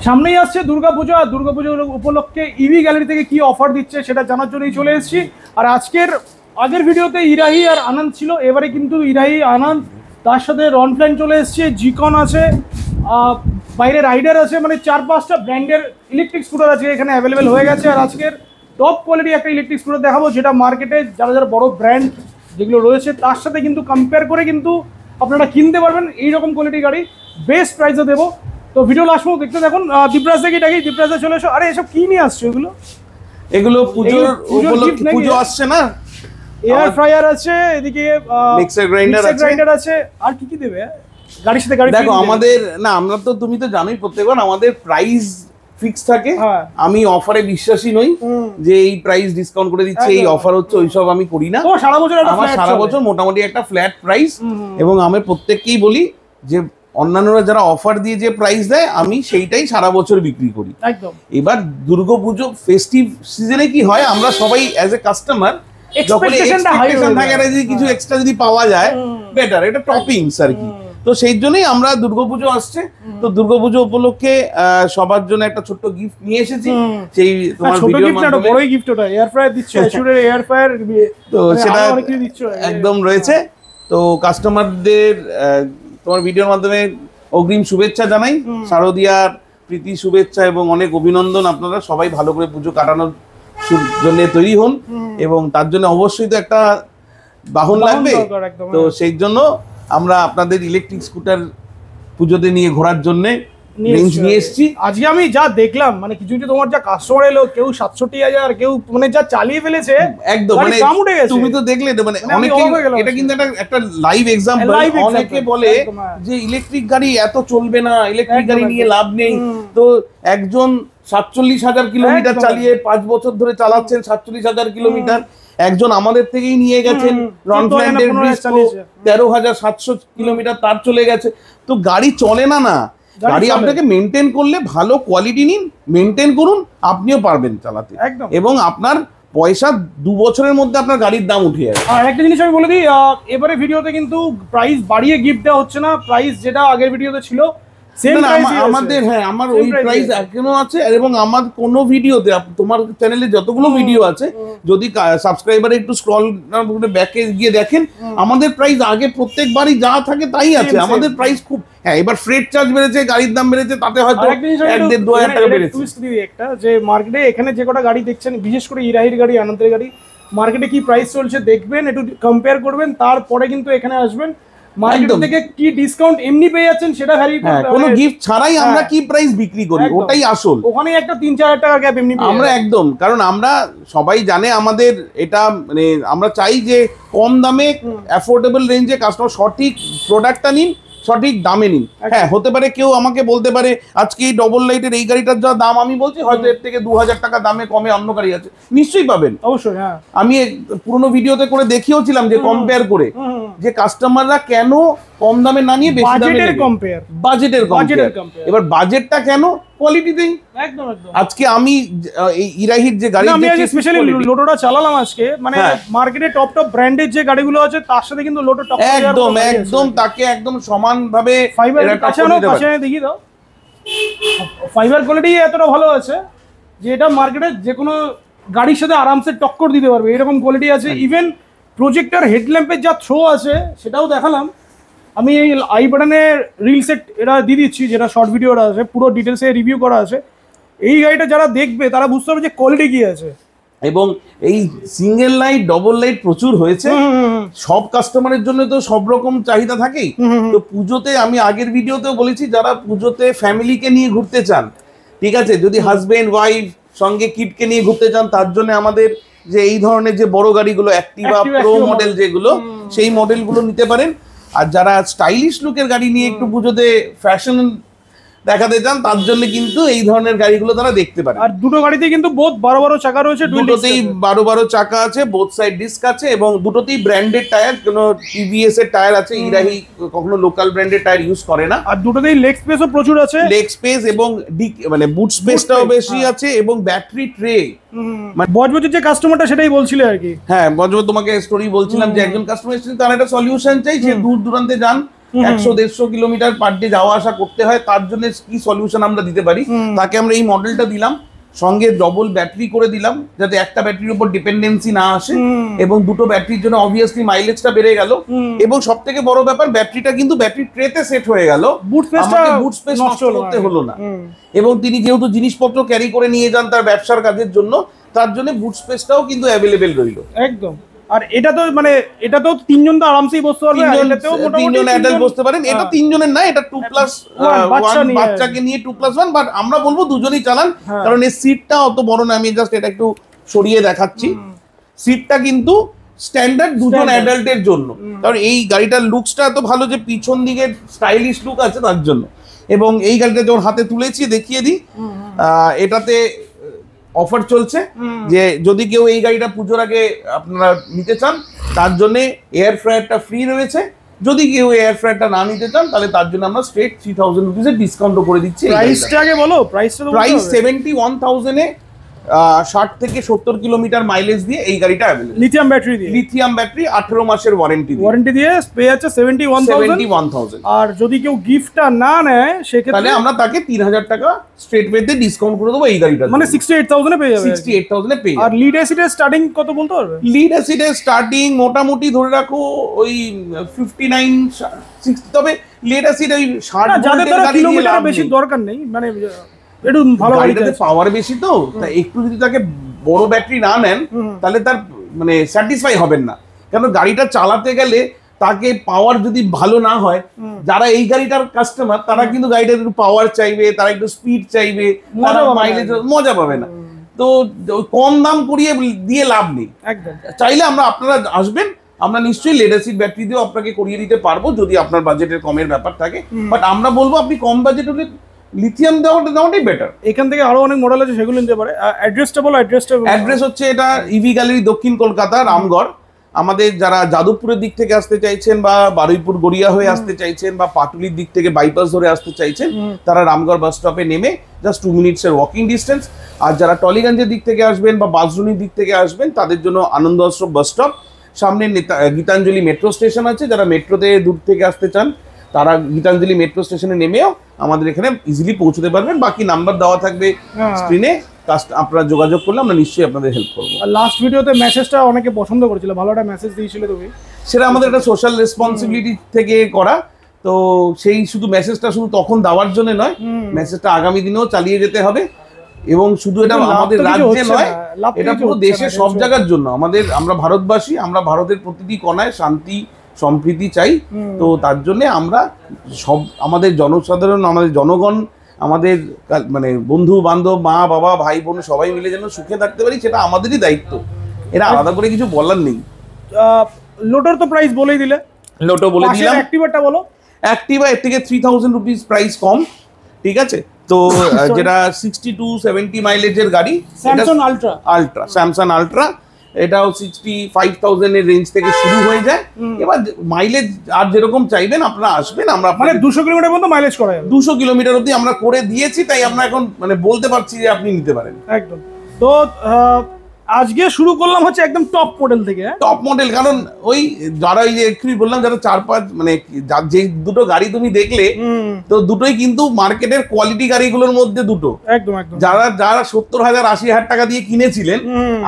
সামনেই আসছে দুর্গাপুজো, আর দুর্গাপুজোর উপলক্ষে ইভি গ্যালারি থেকে কি অফার দিচ্ছে সেটা জানার জন্যই চলে এসেছি। আর আগের ভিডিওতে ইরাহি আর আনন্দ ছিল, এবারে কিন্তু ইরাহি আনন্দ তার সাথে রনফ্ল্যান চলে এসছে, জিকন আছে, বাইরে রাইডার আছে, মানে 4-5টা ব্র্যান্ডের ইলেকট্রিক স্কুটার আছে এখানে অ্যাভেলেবেল হয়ে গেছে। আর আজকের টপ কোয়ালিটি একটা ইলেকট্রিক স্কুটার দেখাবো, যেটা মার্কেটে যারা বড় ব্র্যান্ড যেগুলো রয়েছে তার সাথে কিন্তু কম্পেয়ার করে কিন্তু আপনারা কিনতে পারবেন এইরকম কোয়ালিটি গাড়ি, বেস্ট প্রাইসে দেবো। তো ভিডিও লাস্ট পর্যন্ত দেখতে দেখুন। দীপরাজ থেকে ডাকি, দীপরাজে চলে এসো। আরে এসব কি নিয়ে আসছো এগুলো? এগুলো পুজো আসছে না, এয়ার ফ্রায়ার আছে, এদিকে মিক্সার গ্রাইন্ডার আছে, আর কি কি দেবে গাড়ির সাথে? গাড়ি দেখো আমাদের না, আমরা তো তুমি তো জানোই প্রত্যেকবার আমাদের প্রাইস ফিক্স থাকে। আমি অফারে বিশ্বাসী নই যে এই প্রাইস ডিসকাউন্ট করে দিচ্ছে, এই অফার হচ্ছে, ওইসব আমি করি না। আমার সারা বছর মোটামুটি একটা ফ্ল্যাট প্রাইস, এবং আমি প্রত্যেককেই বলি যে অন্যান্যরা যারা অফার দিয়ে যে প্রাইস দেয় আমি সেইটাই সারা বছর বিক্রি করি। এবার দুর্গাপুজো ফেস্টিভ সিজনে কি হয়, আমরা সবাই অ্যাজ এ কাস্টমার যখন এক্সপেকটেশন থাকে যদি কিছু এক্সট্রা যদি পাওয়া যায় বেটার, এটা টপিংস আর কি। তো সেই জন্যই আমরা দুর্গাপুজো আসছে, তো দুর্গাপুজো উপলক্ষে সবার জন্য একটা ছোট্ট গিফট নিয়ে এসেছি। সেই তোমার ভিডিওর মাধ্যমে বড়ই গিফট, ওটা এয়ার ফ্রায়ার দিচ্ছে, অ্যাশুরের এয়ার ফ্রায়ার, তো সেটা একদম রয়েছে। তো কাস্টমারদের তোমার ভিডিওর মাধ্যমে অগ্রিম শুভেচ্ছা জানাই, শারদিয়ার প্রীতি শুভেচ্ছা এবং অনেক অভিনন্দন। আপনারা সবাই ভালো করে পুজো কাটানোর জন্য তৈরি হন, এবং তার জন্য অবশ্যই তো একটা বাহন লাগবে। তো সেই জন্য আমরা আপনাদের ইলেকট্রিক স্কুটার পুজোতে নিয়ে ঘোরার জন্য রেঞ্জ নিয়ে এসেছি। আজকে আমি যা দেখলাম, মানে কিছু কিছু তোমার যা কাস্টমার এলো, কেউ 67,000, কেউ মানে যা চালিয়ে ফেলেছে একদম, মানে তুমি তো দেখলে, মানে অনেকে, এটা কিন্তু একটা লাইভ এক্সাম্পল। অনেকে বলে যে ইলেকট্রিক গাড়ি এত চলবে না, ইলেকট্রিক গাড়ি নিয়ে লাভ নেই। তো একজন 47,000 কিলোমিটার চালিয়ে 5 বছর ধরে চালাচ্ছেন, 47,000 কিলোমিটার। একজন আমাদের থেকেই নিয়ে গেছেন রনফ্ল্যান্ডের 13,700 কিলোমিটার তার চলে গেছে। তো গাড়ি চলে না, গাড়ি আপনাকে মেনটেন করলে, ভালো কোয়ালিটি নিন, মেনটেন করুন, আপনিও পারবেন চালাতে, এবং আপনার পয়সা 2 বছরের মধ্যে আপনার গাড়ির দাম উঠে যাবে। আর একটা জিনিস আমি বলে দিই, এবারে ভিডিওতে কিন্তু প্রাইস বাড়িয়ে গিফট দেওয়া হচ্ছে না, প্রাইস যেটা আগের ভিডিওতে ছিল আমাদের, হ্যাঁ আমার ওই প্রাইস এখনো আছে। এবং আমার কোনো ভিডিওতে, তোমার চ্যানেলে যতগুলো ভিডিও আছে, যদি সাবস্ক্রাইবারে একটু স্ক্রল ব্যাকে গিয়ে দেখেন, আমাদের প্রাইস আগে প্রত্যেকবারই যা থাকে তাই আছে। আমাদের প্রাইস খুব, হ্যাঁ এবার ফ্রেট চার্জ বেড়েছে, গাড়ির দাম বেড়েছে, তাতে হয়তো 1-1.5-2,000 টাকা বেড়েছে। একটা যে মার্কেটে এখানে যে কটা গাড়ি দেখছেন, বিশেষ করে ইরাহির গাড়ি, আনন্দের গাড়ি, মার্কেটে কি প্রাইস চলছে দেখবেন, একটু কম্পেয়ার করবেন, তারপরে কিন্তু এখানে আসবেন। মার্কেট থেকে কি ডিসকাউন্ট এমনি পেয়ে যাচ্ছেন সেটা ভ্যারি করবে, কোনো গিফট ছাড়াই আমরা কি প্রাইস বিক্রি করি, ওটাই আসল। ওখানে একটা 3-4 টাকা গ্যাপ এমনি আমরা একদম, কারণ আমরা সবাই জানে আমাদের এটা, মানে আমরা চাই যে কম দামে অ্যাফোর্ডেবল রেঞ্জে কাস্টমার সঠিক প্রোডাক্টটা নিন, সঠিক দামে নিন। হ্যাঁ হতে পারে কেউ আমাকে বলতে পারে আজকে এই ডবল লাইটের এই গাড়িটার যা দাম আমি বলছি, হয়তো এর থেকে 2,000 টাকা দামে কমে অন্য গাড়ি আছে, নিশ্চয়ই পাবেন, অবশ্যই। হ্যাঁ আমি পুরোনো ভিডিওতে করে দেখিয়েছিলাম যে কম্পেয়ার করে, যে কাস্টমাররা কেন কম দামে না নিয়ে বেশি দামে বাজেটের কম্পেয়ার। এবার বাজেটটা কেন, কোয়ালিটিতেই। একদম একদম। আজকে আমি এই ইরাহির যে গাড়ি, আমি আজকে স্পেশালি লোটোটা চালালাম আজকে, মানে মার্কেটে টপ ব্র্যান্ডের যে গাড়িগুলো আছে তার সাথে কিন্তু লোটো টপ একদম তাকে একদম সমানভাবে দেখি দাও। ফাইবার কোয়ালিটি এতটা ভালো আছে যে এটা মার্কেটে যে কোনো গাড়ির সাথে আরামসে টক্কর দিতে পারবে, এরকম কোয়ালিটি আছে। ইভেন প্রজেক্টর হেডল্যাম্পের যা থ্রো আছে সেটাও দেখালাম আমি। এই আই বাটনের রিল সেট এটা দিয়ে দিচ্ছি, যেটা শর্ট ভিডিওটা আছে, পুরো ডিটেলসে রিভিউ করা আছে। এই গাড়িটা যারা দেখবে তারা বুঝতে পারবে যে কোয়ালিটি কি আছে। এবং এই সিঙ্গেল লাইট, ডবল লাইট প্রচুর হয়েছে, সব কাস্টমারের জন্য তো সব রকম চাহিদা থাকেই। তো পুজোতে আমি আগের ভিডিওতেও বলেছি, যারা পুজোতে ফ্যামিলিকে নিয়ে ঘুরতে চান, ঠিক আছে, যদি হাজবেন্ড ওয়াইফ সঙ্গে কিডকে নিয়ে ঘুরতে চান, তার জন্য আমাদের যে এই ধরনের যে বড় গাড়িগুলো, অ্যাক্টিভা প্রো মডেল যেগুলো, সেই মডেলগুলো নিতে পারেন। আর যারা স্টাইলিশ লুকের গাড়ি নিয়ে একটু পুজোতে ফ্যাশন দেখাতে চান, তার জন্য কিন্তু এই ধরনের গাড়িগুলো তারা দেখতে পারে। আর দুটো গাড়িতে কিন্তু বোথ 12 চাকা রয়েছে, দুটোতেই 12 চাকা আছে, বোথ সাইড ডিস্ক আছে, এবং দুটোতেই ব্র্যান্ডেড টায়ার, কোনো টিভিএস এর টায়ার আছে। ইরাহি কখনো লোকাল ব্র্যান্ডেড টায়ার ইউজ করে না। আর দুটোতেই লেগ স্পেসও প্রচুর আছে, লেগ স্পেস এবং মানে বুট স্পেসটাও বেশি আছে, এবং ব্যাটারি ট্রে। মানে বজবজের যে কাস্টমারটা সেটাই বলছিল আর কি। হ্যাঁ বজবজ, তোমাকে স্টোরি বলছিলাম যে একজন কাস্টমার এসেছেন, তার একটা সলিউশন চাই, যে দূর দূরান্তে যান, 100-150 কিলোমিটার পার ডে যাওয়া আসা করতে হয়, তার জন্য কি সলিউশন আমরা দিতে পারি, তাকে আমরা এই মডেলটা দিলাম, সঙ্গে ডবল ব্যাটারি করে দিলাম যাতে একটা ব্যাটারির উপর ডিপেন্ডেন্সি না আসে, এবং দুটো ব্যাটারির জন্য অবভিয়াসলি মাইলেজটা বেড়ে গেল, এবং সব থেকে বড় ব্যাপার ব্যাটারিটা কিন্তু ব্যাটারি ট্রেতে সেট হয়ে গেল, বুট স্পেস নষ্ট করতে হলো না। এবং তিনি যেহেতু জিনিসপত্র ক্যারি করে নিয়ে যান তার ব্যবসার কাজের জন্য, তার জন্য বুট স্পেসটাও কিন্তু অ্যাভেলেবেল রইল একদম। আর এটা তো মানে এটা তো তিনজন তো আরামসেই বসতে পারবে, এটাতেও মোটামুটি তিনজন অ্যাডাল্ট বসতে পারেন। এটা তিনজনের না, এটা 2+1 বাচ্চাকে নিয়ে 2+1, বাট আমরা বলবো দুজনেই চালান, কারণ এই সিটটা অত বড় না। আমি জাস্ট এটা একটু সরিয়ে দেখাচ্ছি, সিটটা কিন্তু স্ট্যান্ডার্ড দুজন অ্যাডাল্টের জন্য, কারণ এই গাড়িটার লুকসটা এত ভালো যে পিছন দিকে স্টাইলিশ লুক আছে তার জন্য। এবং এই গাড়িটা যখন হাতে তুলেছি দেখিয়ে দিই, এটাতে অফার চলছে যে যদি কেউ এই গাড়িটা পুজোর আগে আপনারা নিতে চান তার জন্য এয়ার ফ্রায়ারটা ফ্রি রয়েছে। যদি কেউ এয়ার ফ্রায়ারটা না নিতে চান তাহলে তার জন্য আমরা স্ট্রেট 3000 রুপিসের ডিসকাউন্টও করে দিচ্ছি। প্রাইসটা আগে বলো, প্রাইস 71,000 এ 60 থেকে 70 কিলোমিটার মাইলেজ দিয়ে এই গাড়িটা अवेलेबल, লিথিয়াম ব্যাটারি দিয়ে, লিথিয়াম ব্যাটারি 18 মাসের ওয়ারেন্টি দিয়ে পেয়ে যাচ্ছে 71,000। আর যদি কেউ গিফটটা না নেয় সেক্ষেত্রে তাহলে আমরা তাকে 3000 টাকা স্ট্রেট ওয়েতে ডিসকাউন্ট করে দেবো এই গাড়িটা, মানে 68,000 এ পেয়ে যাবে, 68,000 এ পেয়ে। আর লিড অ্যাসিডের স্টার্টিং কত বলতে পারবে? লিড অ্যাসিডের স্টার্টিং মোটামুটি ধরে রাখো ওই 59-60, তবে লিড অ্যাসিড ওই 60 যাদের কিলোমিটার বেশি দরকার নেই, মানে একটু ভালো গাড়িটাতে পাওয়ার বেশি, তো তাই একটু যদি তাকে বড় ব্যাটারি না নেন তাহলে তার মানে স্যাটিসফাই হবেন না, কারণ গাড়িটা চালাতে গেলে তাকে পাওয়ার যদি ভালো না হয়, যারা এই গাড়িটার কাস্টমার তারা কিন্তু গাড়িটার একটু পাওয়ার চাইবে, তারা একটু স্পিড চাইবে, মাইলেজ মজা পাবে না। তো কম দাম করিয়ে দিয়ে লাভ নেই, একদম। চাইলে আপনারা আসবেন, আমরা নিশ্চয়ই লেড অ্যাসিড ব্যাটারি দিয়েও আপনাকে করিয়ে দিতে পারবো যদি আপনার বাজেটের কমের ব্যাপার থাকে, বাট আমরা বলবো আপনি কম বাজেট হলে লিথিয়াম দেওয়াটাই বেটার। এখান থেকে আরো অনেক মডেল আছে, সেগুলো নিতে পারে। অ্যাড্রেস হচ্ছে এটা ইভি গ্যালারি, দক্ষিণ কলকাতা, রামগড়। আমাদের যারা যাদবপুরের দিক থেকে আসতে চাইছেন বা বারুইপুর গড়িয়া হয়ে আসতে চাইছেন বা পাটুলির দিক থেকে বাইপাস ধরে আসতে চাইছেন, তারা রামগড় বাস স্টপে নেমে জাস্ট 2 মিনিটসের ওয়াকিং ডিস্টেন্স। আর যারা টলিগঞ্জের দিক থেকে আসবেন বা বাসরুনির দিক থেকে আসবেন তাদের জন্য আনন্দ আশ্রম বাস স্টপ, সামনে গীতাঞ্জলি মেট্রো স্টেশন আছে। যারা মেট্রোতে দূর থেকে আসতে চান তারা গীতাঞ্জলি মেট্রো স্টেশনে নেমেও আমাদের এখানে ইজিলি পৌঁছতে পারবেন। বাকি নাম্বার দেওয়া থাকবে স্ক্রিনে, আপনারা যোগাযোগ করলে আমরা নিশ্চয়ই আপনাদের হেল্প করবো। আর লাস্ট ভিডিওতে মেসেজটা অনেকে পছন্দ করেছিল, ভালো একটা মেসেজ দিয়েছিলে তুমি, সেটা আমাদের একটা সোশ্যাল রেসপন্সিবিলিটি থেকে করা। তো সেই শুধু মেসেজটা শুধু তখন দেওয়ার জন্য নয়, মেসেজটা আগামী দিনেও চালিয়ে যেতে হবে। এবং শুধু এটা আমাদের রাজ্যে নয়, এটা পুরো দেশের সব জায়গার জন্য। আমরা ভারতবাসী, আমরা ভারতের প্রতিটি কোণায় শান্তি সম্প্রীতি চাই। তো তার জন্য আমরা সব আমাদের জনসাধারণ, আমাদের জনগণ, আমাদের মানে বন্ধু বান্ধব, মা বাবা ভাই বোন সবাই মিলে যেন সুখে থাকতে পারি, সেটা আমাদেরই দায়িত্ব। এটা আলাদা করে কিছু বলার নেই। লোটোর তো প্রাইস বলেই দিলে, লোটো বলে দিলাম। অ্যাক্টিভাটা বলো। অ্যাক্টিভা এর থেকে 3000 রুপিস প্রাইস কম, ঠিক আছে। তো যেটা 60-70 মাইলেজের গাড়ি, স্যামসাং আলট্রা, এটাও 65,000 এর রেঞ্জ থেকে শুরু হয়ে যায়। এবার মাইলেজ আর যেরকম চাইবেন আপনারা আসবেন, আমরা মানে 200 কিলোমিটার পর্যন্ত মাইলেজ করা যাবে। 200 কিলোমিটার অবধি আমরা করে দিয়েছি, তাই আমরা এখন মানে বলতে পারছি যে আপনি নিতে পারেন একদম। তো আজকে শুরু করলাম হচ্ছে একদম টপ মডেল থেকে। টপ মডেল, কারণ ওই যারা এই যে একটু বললাম যারা 4-5 মানে যে দুটো গাড়ি তুমি দেখলে, তো দুটোই কিন্তু মার্কেটের কোয়ালিটি গাড়িগুলোর মধ্যে দুটো। একদম একদম। যারা 70,000-80,000 টাকা দিয়ে কিনেছিলেন,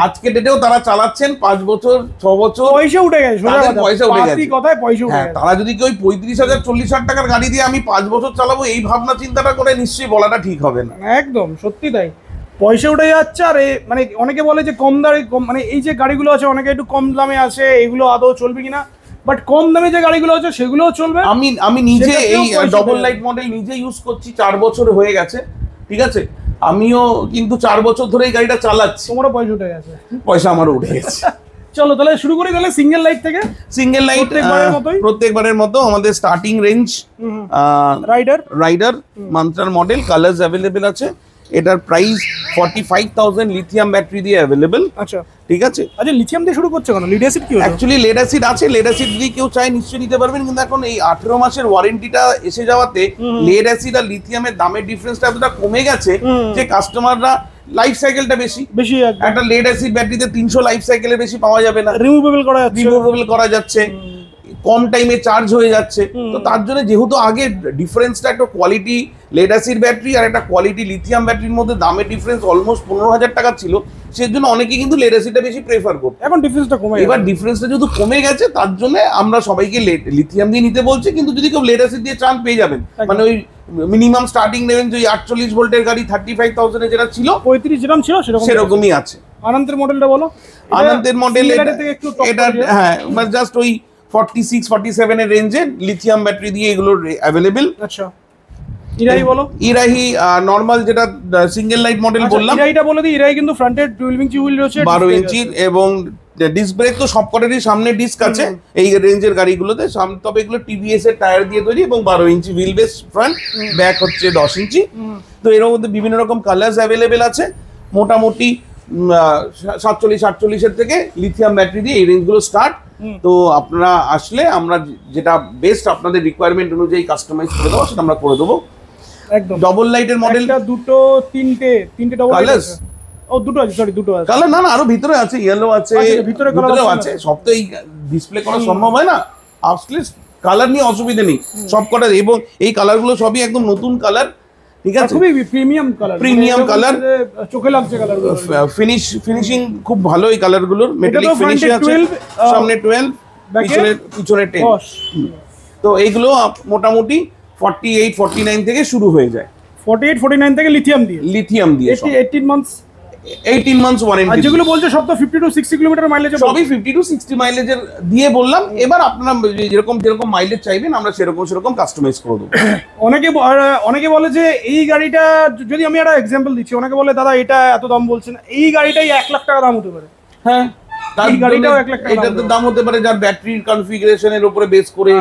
আজকে ডেটেও তারা চালাচ্ছেন 5 বছর 6 বছর, পয়সা উঠে গেছে, পয়সা উঠে গেছে। কথায় পয়সা উঠে গেছে। তারা যদি কেউ 35,000-40,000 টাকার গাড়ি দিয়ে আমি 5 বছর চালাবো এই ভাবনা চিন্তাটা করে নিশ্চয়ই বলাটা ঠিক হবে না। একদম সত্যি তাই, পয়সা উঠে যাচ্ছে। আর মানে অনেকে বলে যে কম দামে, মানে এই যে গাড়িগুলো আছে অনেকে একটু কম দামে আছে, এগুলো আদৌ চলবে কিনা, বাট কম দামে যে গাড়িগুলো আছে সেগুলোও চলবে। আমি নিজে এই ডবল লাইট মডেল নিজে ইউজ করছি, 4 বছর হয়ে গেছে, ঠিক আছে। আমিও কিন্তু 4 বছর ধরে এই গাড়িটা চালাচ্ছি। তোমারও পয়সা উঠে গেছে? পয়সা আমারও উঠে গেছে। চলো তাহলে শুরু করি। তাহলে সিঙ্গেল লাইট থেকে। সিঙ্গেল লাইট প্রত্যেকবারের মতো আমাদের স্টার্টিং রেঞ্জ রাইডার মান্ত্রার মডেল, কালার্স অ্যাভেলেবেল আছে। এটার প্রাইস 45,000 লিথিয়াম ব্যাটারি দিয়ে অ্যাভেলেবেল। আচ্ছা ঠিক আছে। আচ্ছা লিথিয়াম দিয়ে শুরু করছে কেন? লিড অ্যাসিড কি? অ্যাকচুয়ালি লেড অ্যাসিড আছে, লেড অ্যাসিড দিয়ে কেউ চাই নিশ্চয়ই নিতে পারবেন, কিন্তু এখন এই 18 মাসের ওয়ারেন্টিটা এসে যাওয়াতে লেড অ্যাসিড আর লিথিয়ামের দামের ডিফারেন্সটা এতটা কমে গেছে যে কাস্টমাররা লাইফ সাইকেলটা বেশি একটা লেড অ্যাসিড ব্যাটারিতে 300 লাইফ সাইকেলের বেশি পাওয়া যাবে না, রিমুভেবল করা যাচ্ছে। কম টাইমে চার্জ হয়ে যাচ্ছে। তো তার জন্য যেহেতু আগে ডিফারেন্সটা একটা কোয়ালিটি লেড অ্যাসিড ব্যাটারি আর একটা কোয়ালিটি লিথিয়াম ব্যাটারির মধ্যে দামের ডিফারেন্স অলমোস্ট 15,000 টাকা ছিল, সেজন্য অনেকে কিন্তু লেড অ্যাসিডটা বেশি প্রেফার করতো। এখন ডিফারেন্সটা কমে, এবার ডিফারেন্সটা যেহেতু কমে গেছে তার জন্য আমরা সবাইকে লিথিয়াম দিয়ে নিতে বলছি, কিন্তু যদি কেউ লেড অ্যাসিড দিয়ে চান পেয়ে যাবেন। মানে ওই মিনিমাম স্টার্টিং নেবেন যে 48 ভোল্টের গাড়ি 35,000 এ যেটা ছিল 35 যেরকম ছিল সেরকমই আছে। আনন্দের মডেলটা বলো। আনন্দের মডেল এটা হ্যাঁ মানে জাস্ট ওই 46-47 এর রেঞ্জে লিথিয়াম ব্যাটারি দিয়ে এগুলো अवेलेबल। আচ্ছা ইরাহি বলো। ইরাহি নরমাল যেটা সিঙ্গেল লাইট মডেল বললাম, ইরাহিটা বলে দিই। ইরাহি কিন্তু ফ্রন্টে 12 ইঞ্চি হুইল রয়েছে, 12 ইঞ্চি, এবং ডিস্ক ব্রেক তো সবকটারই সামনে ডিস্ক আছে এই রেঞ্জের গাড়িগুলোতে। তবে এগুলো টিভিএস এর টায়ার দিয়ে তৈরি এবং 12 ইঞ্চি হুইল বেস ফ্রন্ট, ব্যাক হচ্ছে 10 ইঞ্চি। তো এর মধ্যে বিভিন্ন রকম কালার্স অ্যাভেলেবেল আছে। মোটামুটি 47-48 এর থেকে লিথিয়াম ব্যাটারি দিয়ে এই রেঞ্জগুলো স্টার্ট। তো আপনারা আসলে আমরা যেটা বেস্ট আপনাদের রিকোয়ারমেন্ট অনুযায়ী কাস্টমাইজ করে দেবো সেটা আমরা করে দেবো। একদম ডবল লাইটের মডেলটা দুটো তিনটে ডবল কালার্স। ও দুটো আছে, সরি দুটো আছে কালার। না না আরো ভিতরে আছে, ইয়েলো আছে, ভিতরে কালারও আছে। সব তো এই ডিসপ্লে করা সম্ভব হয় না, আসলে কালার নিয়ে অসুবিধা নেই সব কটা। এবং এই কালারগুলো সবই একদম নতুন কালার, ঠিক আছে, খুবই প্রিমিয়াম কালার, প্রিমিয়াম কালার, চোখে লাগছে কালারগুলো। ফিনিশিং খুব ভালো এই কালারগুলোর। মেটালিক ফিনিশিং আছে, সামনে 12, পিছনে 10। তো এইগুলো মোটামুটি 48-49 থেকে শুরু হয়ে যায়। 48-49 থেকে লিথিয়াম দিয়ে 18 মান্থস ওয়ারেন্টি। যেগুলো বলছে সব তো 50 to 60 কিলোমিটার মাইলেজ, সবই 50 to 60 মাইলেজের দিয়ে বললাম। এবার আপনারা যেরকম মাইলেজ চাইবেন আমরা সেরকম কাস্টমাইজ করে দেবো। অনেকে বলে যে এই গাড়িটা, যদি আমি একটা এক্সাম্পল দিচ্ছি, অনেকে বলে দাদা এটা এত দাম বলছেন, এই গাড়িটাই 1 লাখ টাকা দাম হতে পারে। হ্যাঁ, এটার দাম হতে পারে যার ব্যাটারির কনফিগারেশনের উপরে বেস করে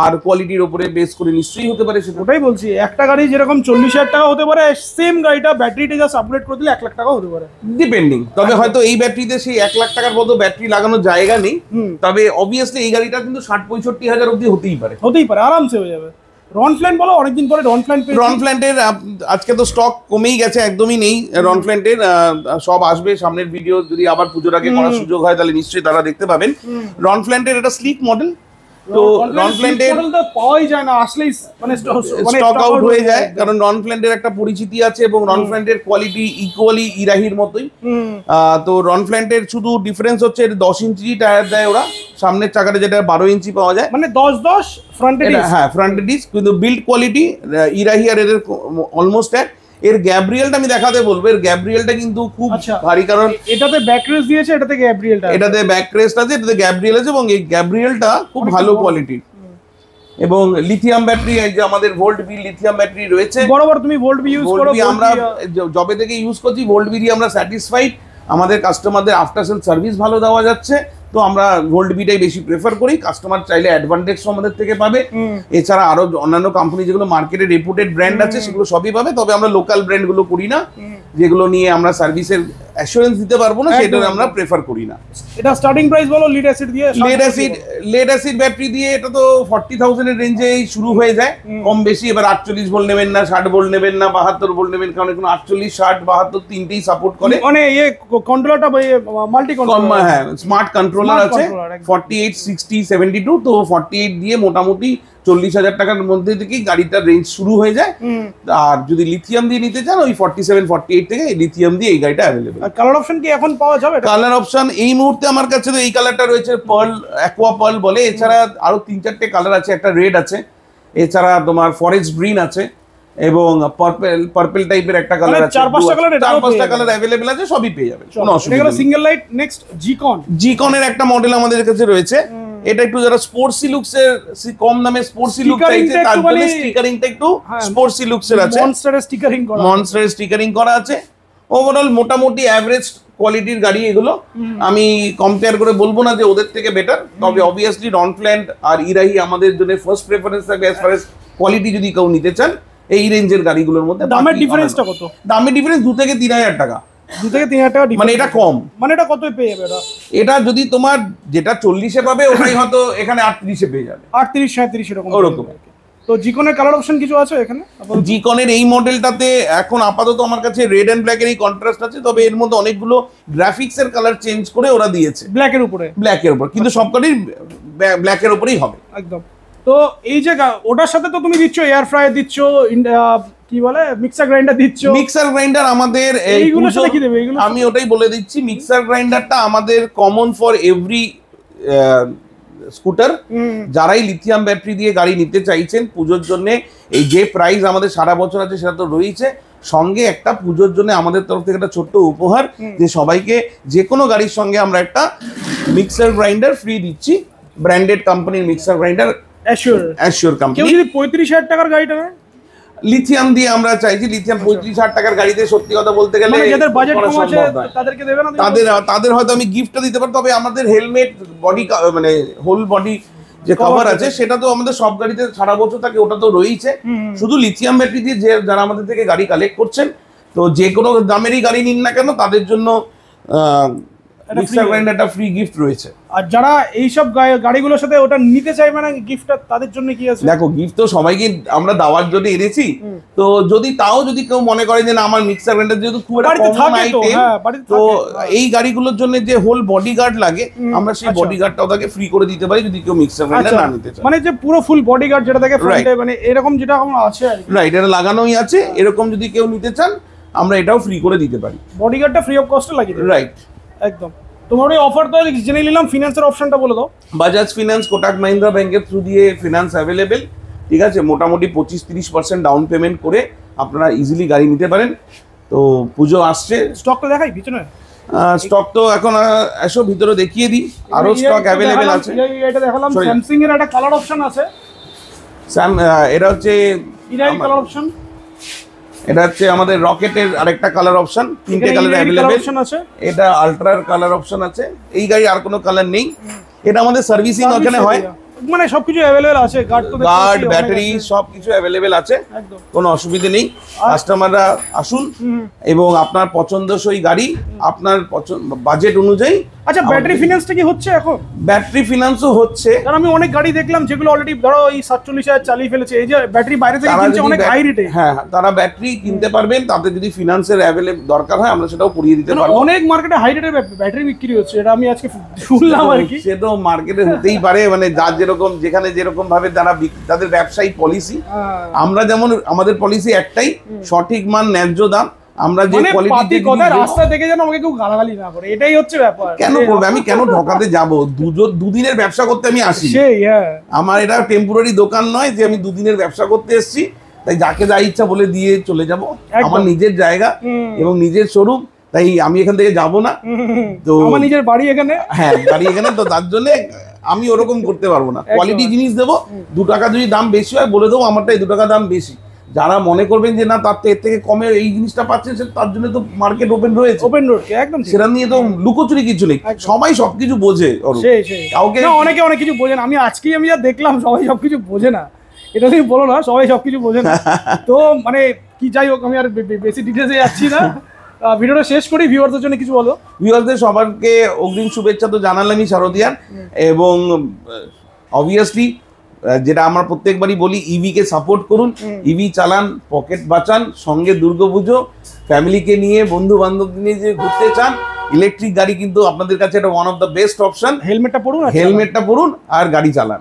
আর কোয়ালিটির উপরে বেস করে নিশ্চয়ই হতে পারে। ওটাই বলছি, একটা গাড়ি যেরকম 40,000 টাকা হতে পারে, সেম গাড়িটা ব্যাটারিটা জাস্ট আপগ্রেড করে দিলে 1 লাখ টাকা হতে পারে, ডিপেন্ডিং। তবে হয়তো এই ব্যাটারিতে সেই 1 লাখ টাকার মতো ব্যাটারি লাগানোর জায়গা নেই, তবে অবভিয়াসলি এই গাড়িটা কিন্তু 60-65 হাজার অব্দি হতেই পারে, আরামসে হয়ে যাবে। রনফ্ল্যান্ট বলো, অনেকদিন পরে রনফ্ল্যান্টের আজকে তো স্টক কমেই গেছে, একদমই নেই রনফ্ল্যান্টের। সব আসবে সামনের ভিডিও, যদি আবার পুজোর আগে করার সুযোগ হয় তাহলে নিশ্চয়ই তারা দেখতে পাবেন। রনফ্ল্যান্টের এটা স্লিক মডেল, তো রনফ্ল্যান্টের পাওয়াই যায় না, আসলেই মানে স্টক আউট হয়ে যায়, কারণ রনফ্ল্যান্টের একটা পরিচিতি আছে এবং রনফ্ল্যান্টের কোয়ালিটি ইকুয়ালি ইরাহির মতোই। তো রনফ্ল্যান্টের শুধু ডিফারেন্স হচ্ছে 10 ইঞ্চি টায়ার দেয় ওরা, সামনের চাকাটা যেটা 12 ইঞ্চি পাওয়া যায়, মানে 10-10 ফ্রন্টে ডিস্ক। হ্যাঁ ফ্রন্টে ডিস্ক, কিন্তু বিল্ড কোয়ালিটি ইরাহি আর এদের অলমোস্ট এক। এর গ্যাব্রিয়েলটা আমি দেখাতে বলবো, এর গ্যাব্রিয়েলটা কিন্তু খুব ভারী, কারণ এটাতে ব্যাক রেস্ট দিয়েছে, এটাতে গ্যাব্রিয়েলটা, এটাতে ব্যাক রেস্ট আছে, এটাতে গ্যাব্রিয়েল আছে, এবং এই গ্যাব্রিয়েলটা খুব ভালো কোয়ালিটির। এবং লিথিয়াম ব্যাটারি, এই যে আমাদের ভোল্ট বি লিথিয়াম ব্যাটারি রয়েছে, বরাবর তুমি ভোল্ট বি ইউজ করো। আমরা জবে থেকে ইউজ করছি ভোল্ট বি দিয়ে আমরা স্যাটিসফাইড। আমাদের কাস্টমারদের আফটার সেল সার্ভিস ভালো দেওয়া যাচ্ছে, তো আমরা ভোল্ট বিটাই বেশি প্রেফার করি। কাস্টমার চাইলে অ্যাডভান্টেজ আমাদের থেকে পাবে। এছাড়া আরো অন্যান্য কোম্পানি যেগুলো মার্কেটে রেপুটেড ব্র্যান্ড আছে সেগুলো সবই পাবে, তবে আমরা লোকাল ব্র্যান্ড গুলো করি না, যেগুলো নিয়ে আমরা সার্ভিসের অ্যাসুরেন্স দিতে পারবো না, সেটা আমরা প্রেফার করি না। এটা স্টার্টিং প্রাইস বলো লিড অ্যাসিড দিয়ে। লেড অ্যাসিড ব্যাটারি দিয়ে এটা তো 40,000 এর রেঞ্জেই শুরু হয়ে যায়, কম বেশি। এবার 48 ভোল্ট নেবেন না, 60 ভোল্ট নেবেন না, 72 ভোল্ট নেবেন, কারণ এখন 48, 60, 72 তিনটেই সাপোর্ট করে। মানে এই কন্ট্রোলারটা মাল্টি কন্ট্রোলার, হ্যাঁ স্মার্ট কন্ট্রোলার আছে 48, 60, 72। তো 48 দিয়ে মোটামুটি 40,000 টাকার মধ্যে থেকেই গাড়িটার রেঞ্জ শুরু হয়ে যায়। আর যদি লিথিয়াম দিয়ে নিতে চান ওই 47-48 থেকে লিথিয়াম দিয়ে এই গাড়িটা অ্যাভেলেবল। কালার অপশন কি এখন পাওয়া যাবে? কালার অপশন এই মুহূর্তে আমার কাছে তো এই কালারটা রয়েছে, পার্ল, অ্যাকোয়া পার্ল বলে। এছাড়া আরো 3-4টে কালার আছে, একটা রেড আছে, এছাড়া তোমার ফরেস্ট গ্রিন আছে, এবং পার্পল টাইপের একটা কালার আছে। 4-5টা কালার অ্যাভেলেবল আছে, সবই পেয়ে যাবেন, কোনো অসুবিধা নেই। Single light. নেক্সট জিকনের একটা মডেল আমাদের কাছে রয়েছে, এটা একটু যারা স্পোর্টসি লুকস এর কম দামে স্পোর্টসি লুক চাইছে তার জন্য স্টিকারিংটা একটু স্পোর্টসি লুকস এর আছে, মনস্টার স্টিকারিং করা আছে। ওভারঅল মোটামুটি অ্যাভারেজ কোয়ালিটির গাড়ি এগুলো। আমি কম্পেয়ার করে বলবো না যে ওদের থেকে বেটার, তবে অবভিয়াসলি রনফ্ল্যান্ট আর ইরাহি আমাদের জন্য ফার্স্ট প্রেফারেন্স থাকবে অ্যাজ ফার এজ কোয়ালিটি যদি কেউ নিতে চান এই রেঞ্জের গাড়িগুলোর মধ্যে। দামের ডিফারেন্সটা কত? দামের ডিফারেন্স 2 থেকে 3,000 টাকা। 2 থেকে 3,000 টাকা, মানে এটা কম। মানে এটা কত পেয়ে যাবে? এটা যদি তোমার যেটা 40-এ পাবে ওটাই হয়তো এখানে 38-এ পেয়ে যাবে, 38-37 এরকম। ওরকম তো জিকনের কালার অপশন কিছু আছে এখানে? জিকনের এই মডেলটাতে এখন আপাতত আমার কাছে রেড এন্ড ব্ল্যাক এর এই কন্ট্রাস্ট আছে, তবে এর মধ্যে অনেকগুলো গ্রাফিক্স এর কালার চেঞ্জ করে ওরা দিয়েছে ব্ল্যাকের উপরে, কিন্তু সবকটাই ব্ল্যাকের উপরেই হবে একদম। তো এই যে ওটার সাথে তো তুমি দিচ্ছ এয়ার ফ্রায়ার, দিচ্ছ কি বলে মিক্সার গ্রাইন্ডার দিচ্ছ। মিক্সার গ্রাইন্ডার আমাদের এইগুলোর সাথে কি দেবে? এগুলো আমি ওটাই বলে দিচ্ছি, মিক্সার গ্রাইন্ডারটা আমাদের কমন ফর এভরি স্কুটার। যারাই লিথিয়াম ব্যাটারি দিয়ে গাড়ি নিতে চাইছেন পুজোর জন্য, এই যে প্রাইস আমাদের সারা বছর আছে সেটা তো রয়েছে, সঙ্গে একটা পুজোর জন্য আমাদের তরফ থেকে একটা ছোট্ট উপহার, যে সবাইকে যে কোনো গাড়ির সঙ্গে আমরা একটা মিক্সার গ্রাইন্ডার ফ্রি দিচ্ছি, ব্র্যান্ডেড কোম্পানির মিক্সার গ্রাইন্ডার, অ্যাশিওর কোম্পানি। কেউ যদি 35,000 টাকার গাড়িটা নেয় লিথিয়াম দিয়ে আমরা চাইছি, লিথিয়াম 35,000 টাকার গাড়িতে সত্যি কথা বলতে গেলে যাদের বাজেট কম আছে তাদেরকে দেবে না, তাদের হয়তো আমি গিফটটা দিতে পারি, তবে আমাদের হেলমেট বডি মানে হোল বডি যে কভার আছে সেটা তো আমাদের সব গাড়িতে সারা বছর থাকে, ওটা তো রয়েছে। শুধু লিথিয়াম ব্যাটারি দিয়ে যারা আমাদের থেকে গাড়ি কালেক্ট করছেন, তো যে কোনো দামেরই গাড়ি নিন না কেন তাদের জন্য মিক্সার গ্রাইন্ডারটা ফ্রি গিফট রয়েছে। আর যারা এইসব গাড়িগুলোর সাথে ওটা নিতে চাইবে না গিফটটা, তাদের জন্য কি আছে? দেখো গিফট তো সবাইকে আমরা দেওয়ার জন্য এনেছি, তো যদি কেউ মনে করে যে না আমার মিক্সার গ্রাইন্ডার যেহেতু খুব একটা কমন আইটেম, তো এই গাড়িগুলোর জন্য যে হোল বডি গার্ড লাগে আমরা সেই বডি গার্ডটাও তাকে ফ্রি করে দিতে পারি যদি কেউ মিক্সার গ্রাইন্ডার না নিতে চায়। মানে যে পুরো ফুল বডি গার্ড যেটা থাকে ফ্রন্টে, মানে এরকম যেটা আছে রাইট, এটা লাগানোই আছে, এরকম যদি কেউ নিতে চান আমরা এটাও ফ্রি করে দিতে পারি, বডি গার্ডটা ফ্রি অফ কস্টে লাগিয়ে দেব। রাইট, একদম। তোমার এই অফার তো জেনে নিলাম, ফিনান্সের অপশনটা বলে দাও। বাজাজ ফিনান্স, কোটাক মাহিন্দ্রা ব্যাংকের থ্রু দিয়ে ফিনান্স অ্যাভেলেবেল, ঠিক আছে, মোটামুটি 25-30% ডাউন পেমেন্ট করে আপনারা ইজিলি গাড়ি নিতে পারেন। তো পুজো আসছে, স্টক তো দেখাই পিছনে, স্টক তো এখন এসো ভিতরে দেখিয়ে দিই, আরো স্টক অ্যাভেলেবেল আছে। এটা দেখালাম স্যামসাং এর একটা কালার অপশন আছে, এটা হচ্ছে ইরাই কালার অপশন, এটা হচ্ছে আমাদের রকেটের আরেকটা কালার অপশন, তিনটে কালার অ্যাভেলেবেল আছে। এটা আলট্রার কালার অপশন আছে, এই গাড়ি আর কোনো কালার নেই। এটা আমাদের সার্ভিসিং ওখানে হয়, মানে সবকিছু অ্যাভেলেবেল আছে, গার্ড ব্যাটারি সবকিছু অ্যাভেলেবেল আছে, কোনো অসুবিধা নেই। কাস্টমাররা আসুন এবং আপনার পছন্দসই গাড়ি আপনার বাজেট অনুযায়ী। আচ্ছা, ব্যাটারি ফিনান্সটা কি হচ্ছে এখন? ব্যাটারি ফিনান্সও হচ্ছে, কারণ আমি অনেক গাড়ি দেখলাম যেগুলো অলরেডি ধরো এই 47,000 চালিয়ে ফেলেছে, এই যে ব্যাটারি বাইরে থেকে কিনছে অনেক হাই রেটে। হ্যাঁ, তারা ব্যাটারি কিনতে পারবেন, তাদের যদি ফিনান্সের অ্যাভেলেবল দরকার হয় আমরা সেটাও করিয়ে দিতে পারবো। অনেক মার্কেটে হাই রেটে ব্যাটারি বিক্রি হচ্ছে, এটা আমি আজকে শুনলাম আর কি। সে তো মার্কেটে হতেই পারে, মানে যার যেরকম যেখানে যেরকম ভাবে তাদের ব্যবসায়িক পলিসি। আমরা যেমন আমাদের পলিসি একটাই, সঠিক মান ন্যায্য দাম। আমরা যে কোয়ালিটি কথা রাস্তা থেকে যেন আমাকে কেউ গালাগালি না করে, এটাই হচ্ছে ব্যাপার। কেন করবে, আমি কেন ঠকাতে যাব? দুদিনের ব্যবসা করতে আমি আসি, আমার এটা টেম্পোরারি দোকান নয় যে আমি দুদিনের ব্যবসা করতে এসেছি তাই যাকে যা ইচ্ছা বলে দিয়ে চলে যাব। আমার নিজের জায়গা এবং নিজের শোরুম, তাই আমি এখান থেকে যাব না। তো আমার নিজের বাড়ি এখানে, হ্যাঁ বাড়ি এখানে, তো তার জন্য আমি ওরকম করতে পারবো না। কোয়ালিটি জিনিস দেবো, 2 টাকা যদি দাম বেশি হয় বলে দেবো আমারটা 2 টাকা দাম বেশি। যারা মনে করবেন যে না তার এর থেকে কমে এই জিনিসটা পাচ্ছেন, তার জন্য তো মার্কেট ওপেন রয়েছে, ওপেন রোড একদম, সেটা নিয়ে তো লুকোচুরি কিছু নেই, সবাই সবকিছু বোঝে। কাউকে অনেকে অনেক কিছু বোঝে না, আমি যা দেখলাম সবাই সবকিছু বোঝে না, এটা তুমি বলো না সবাই সবকিছু বোঝে না। তো মানে কি, যাই হোক আমি আর বেশি ডিটেলসে যাচ্ছি না, ভিডিওটা শেষ করি। ভিউয়ারদের জন্য কিছু বলো। ভিউয়ারদের সবাইকে অগ্রিম শুভেচ্ছা তো জানালামই শারদিয়ার, এবং অবভিয়াসলি যেটা আমরা প্রত্যেকবারই বলি, ইভি কে সাপোর্ট করুন, ইভি চালান, পকেট বাঁচান, সঙ্গে দুর্গাপুজো ফ্যামিলিকে নিয়ে বন্ধু বান্ধব নিয়ে যে ঘুরতে চান, ইলেকট্রিক গাড়ি কিন্তু আপনাদের কাছে এটা one of the best option. হেলমেটটা পরুন আর গাড়ি চালান।